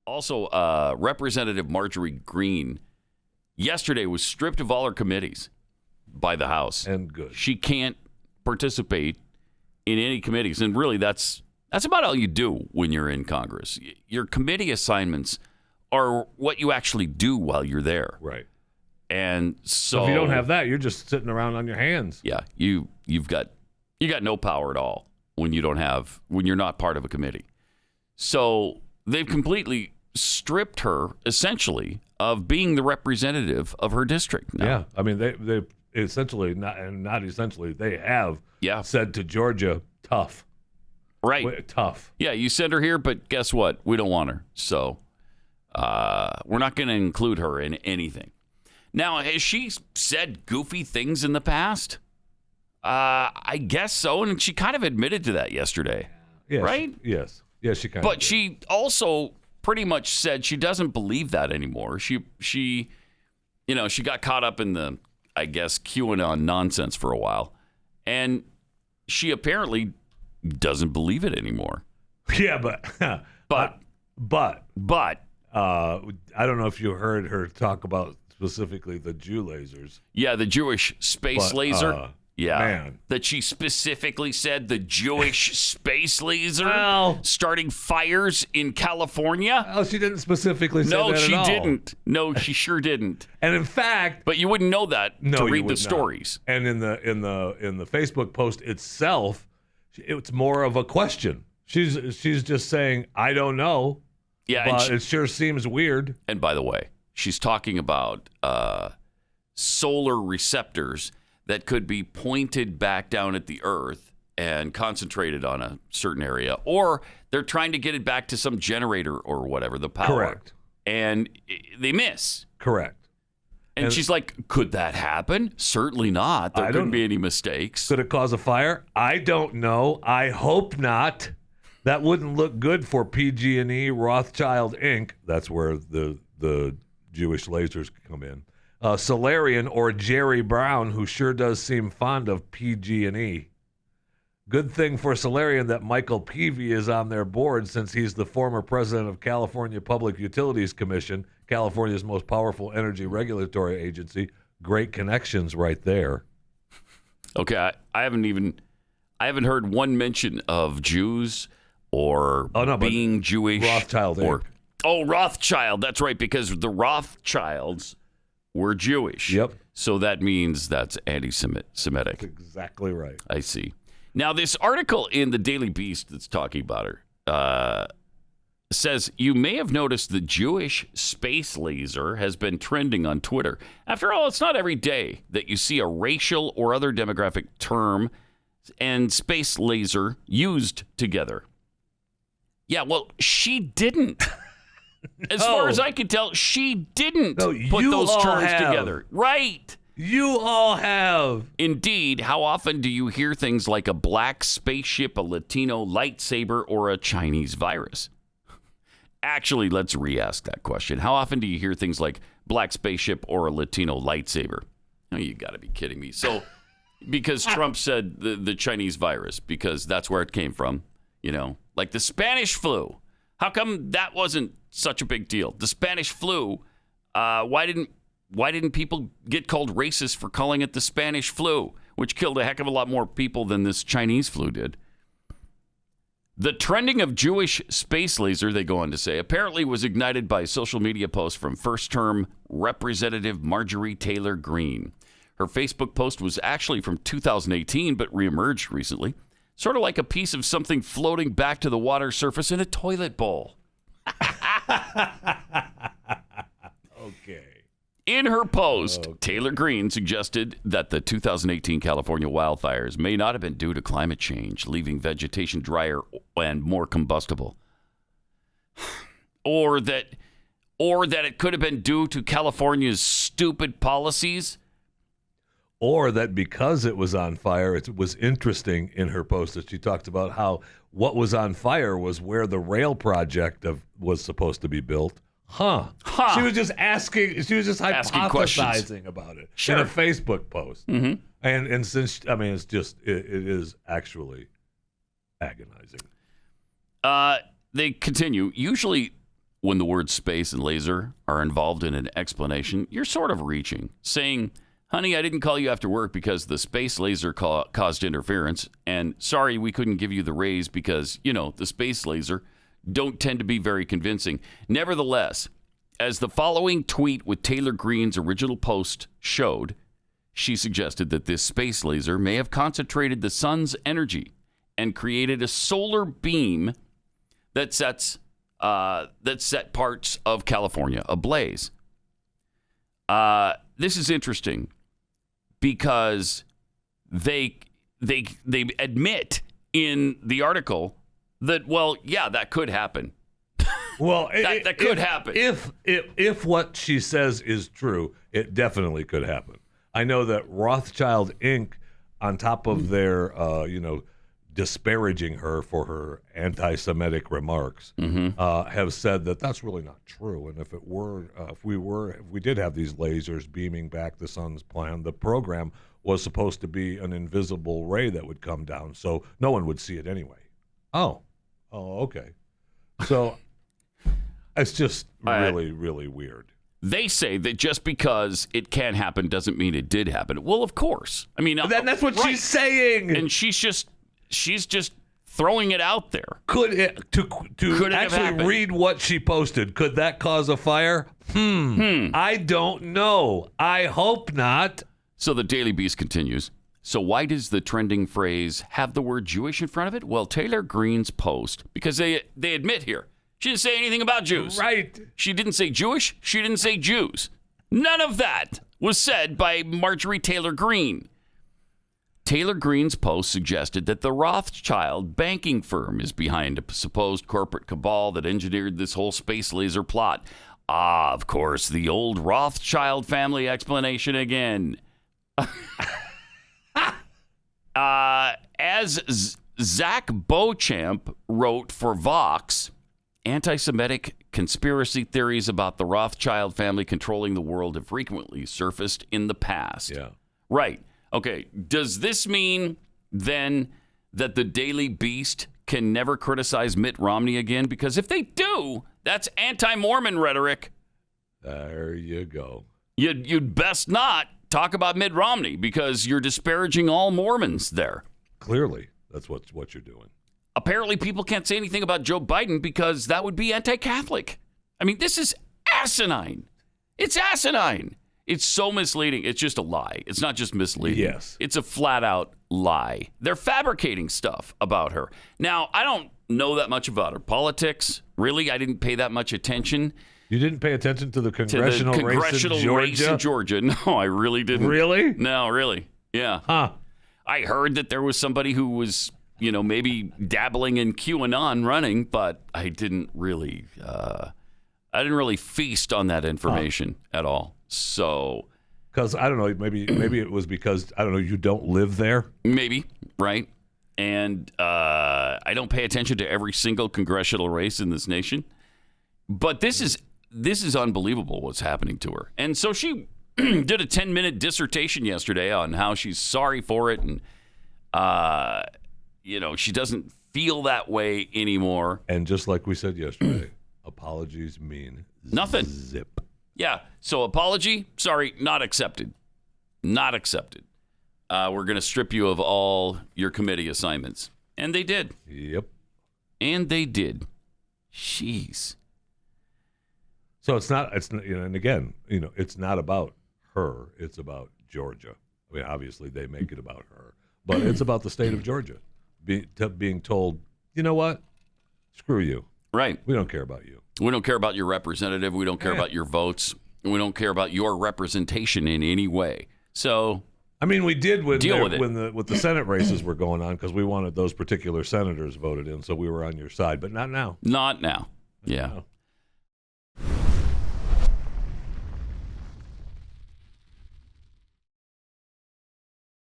Also, Representative Marjorie Greene yesterday was stripped of all her committees by the House. And good. She can't participate in any committees. And really, that's about all you do when you're in Congress. Your committee assignments are what you actually do while you're there. Right. And so if you don't have that, you're just sitting around on your hands. Yeah, you got no power at all when you're not part of a committee. So they've completely stripped her essentially of being the representative of her district now. Yeah, I mean they essentially not essentially they have said to Georgia, tough. Right. Tough. Yeah, you sent her here, but guess what? We don't want her. So we're not going to include her in anything. Now, has she said goofy things in the past? I guess so, and she kind of admitted to that yesterday. Yes, right? Yes, she kind of. But she also pretty much said she doesn't believe that anymore. She got caught up in the, I guess, QAnon nonsense for a while, and she apparently doesn't believe it anymore. Yeah, but I don't know if you heard her talk about specifically the Jew lasers. Yeah, the Jewish space laser. Yeah, man. That she specifically said the Jewish space laser starting fires in California. Oh, she didn't specifically say that at all. No, she didn't. No, she sure didn't. And in fact, but you wouldn't know that to read the stories. Not. And in the Facebook post itself, it's more of a question. She's just saying, I don't know. Yeah, but it sure seems weird. And by the way, she's talking about solar receptors that could be pointed back down at the Earth and concentrated on a certain area, or they're trying to get it back to some generator or whatever, the power. Correct. And they miss. Correct. And she's like, could that happen? Certainly not. There couldn't be any mistakes. Could it cause a fire? I don't know. I hope not. That wouldn't look good for PG&E Rothschild Inc. That's where the Jewish lasers come in. Solarian or Jerry Brown, who sure does seem fond of PG&E. Good thing for Solarian that Michael Peavy is on their board, since he's the former president of California Public Utilities Commission, California's most powerful energy regulatory agency. Great connections right there. Okay, I haven't heard one mention of Jews or being Jewish. Rothschild or Rothschild. That's right, because the Rothschilds were Jewish. Yep. So that means that's anti-Semitic. That's exactly right. I see. Now, this article in the Daily Beast that's talking about her says, you may have noticed the Jewish space laser has been trending on Twitter. After all, it's not every day that you see a racial or other demographic term and space laser used together. Yeah, well, she didn't. As far as I can tell, she didn't put those terms together. Right. You all have. Indeed. How often do you hear things like a black spaceship, a Latino lightsaber, or a Chinese virus? Actually, let's re-ask that question. How often do you hear things like black spaceship or a Latino lightsaber? Oh, you got to be kidding me. So, because Trump said the Chinese virus, because that's where it came from, like the Spanish flu. How come that wasn't such a big deal? The Spanish flu, why didn't people get called racist for calling it the Spanish flu, which killed a heck of a lot more people than this Chinese flu did? The trending of Jewish space laser, they go on to say, apparently was ignited by a social media post from first-term Representative Marjorie Taylor Greene. Her Facebook post was actually from 2018, but reemerged recently. Sort of like a piece of something floating back to the water surface in a toilet bowl. Okay. In her post, Taylor Greene suggested that the 2018 California wildfires may not have been due to climate change, leaving vegetation drier and more combustible. Or that it could have been due to California's stupid policies. Or that because it was on fire, it was interesting in her post that she talked about how what was on fire was where the rail project was supposed to be built. Huh. She was just hypothesizing about it in a Facebook post. Mm-hmm. And since, it's just, it is actually agonizing. They continue. Usually when the words space and laser are involved in an explanation, you're sort of reaching, saying, honey, I didn't call you after work because the space laser caused interference, and sorry we couldn't give you the raise because, the space laser don't tend to be very convincing. Nevertheless, as the following tweet with Taylor Greene's original post showed, she suggested that this space laser may have concentrated the sun's energy and created a solar beam that set parts of California ablaze. This is interesting because they admit in the article that, well, yeah, that could happen. Well, that could happen. If what she says is true, it definitely could happen. I know that Rothschild Inc., on top of their, disparaging her for her anti-Semitic remarks, have said that that's really not true. And if we did have these lasers beaming back the sun's plan, the program was supposed to be an invisible ray that would come down, so no one would see it anyway. Oh, okay. So it's just really, really weird. They say that just because it can happen doesn't mean it did happen. Well, of course. I mean, that's what she's saying, and she's just throwing it out there. Could it actually read what she posted? Could that cause a fire? I don't know. I hope not. So the Daily Beast continues. So why does the trending phrase have the word Jewish in front of it? Well, Taylor Greene's post, because they admit here, she didn't say anything about Jews. Right. She didn't say Jewish. She didn't say Jews. None of that was said by Marjorie Taylor Greene. Taylor Greene's post suggested that the Rothschild banking firm is behind a supposed corporate cabal that engineered this whole space laser plot. Ah, of course, the old Rothschild family explanation again. As Zach Beauchamp wrote for Vox, anti-Semitic conspiracy theories about the Rothschild family controlling the world have frequently surfaced in the past. Yeah. Right. Okay. Does this mean then that the Daily Beast can never criticize Mitt Romney again? Because if they do, that's anti-Mormon rhetoric. There you go. You'd best not talk about Mitt Romney because you're disparaging all Mormons there. Clearly, that's what you're doing. Apparently, people can't say anything about Joe Biden because that would be anti-Catholic. I mean, this is asinine. It's asinine. It's so misleading. It's just a lie. It's not just misleading. Yes. It's a flat-out lie. They're fabricating stuff about her. Now, I don't know that much about her politics. Really, I didn't pay that much attention. You didn't pay attention to the congressional race in Georgia? No, I really didn't. Really? No, really. Yeah. Huh. I heard that there was somebody who was, maybe dabbling in QAnon running, but I didn't really feast on that information at all. So, because I don't know, maybe it was because I don't know, you don't live there. Maybe, right? And I don't pay attention to every single congressional race in this nation. But this is unbelievable what's happening to her. And so she did a 10-minute dissertation yesterday on how she's sorry for it and she doesn't feel that way anymore. And just like we said yesterday, apologies mean nothing. Zip. Yeah. So apology, sorry, not accepted. Not accepted. We're going to strip you of all your committee assignments. And they did. Yep. And they did. Jeez. So it's not, and again, it's not about her. It's about Georgia. I mean, obviously they make it about her, but it's about the state of Georgia being told, you know what? Screw you. Right. We don't care about you. We don't care about your representative. We don't care about your votes. We don't care about your representation in any way. So, I mean, we did when the Senate races were going on because we wanted those particular senators voted in, so we were on your side, but not now. Not now. Yeah.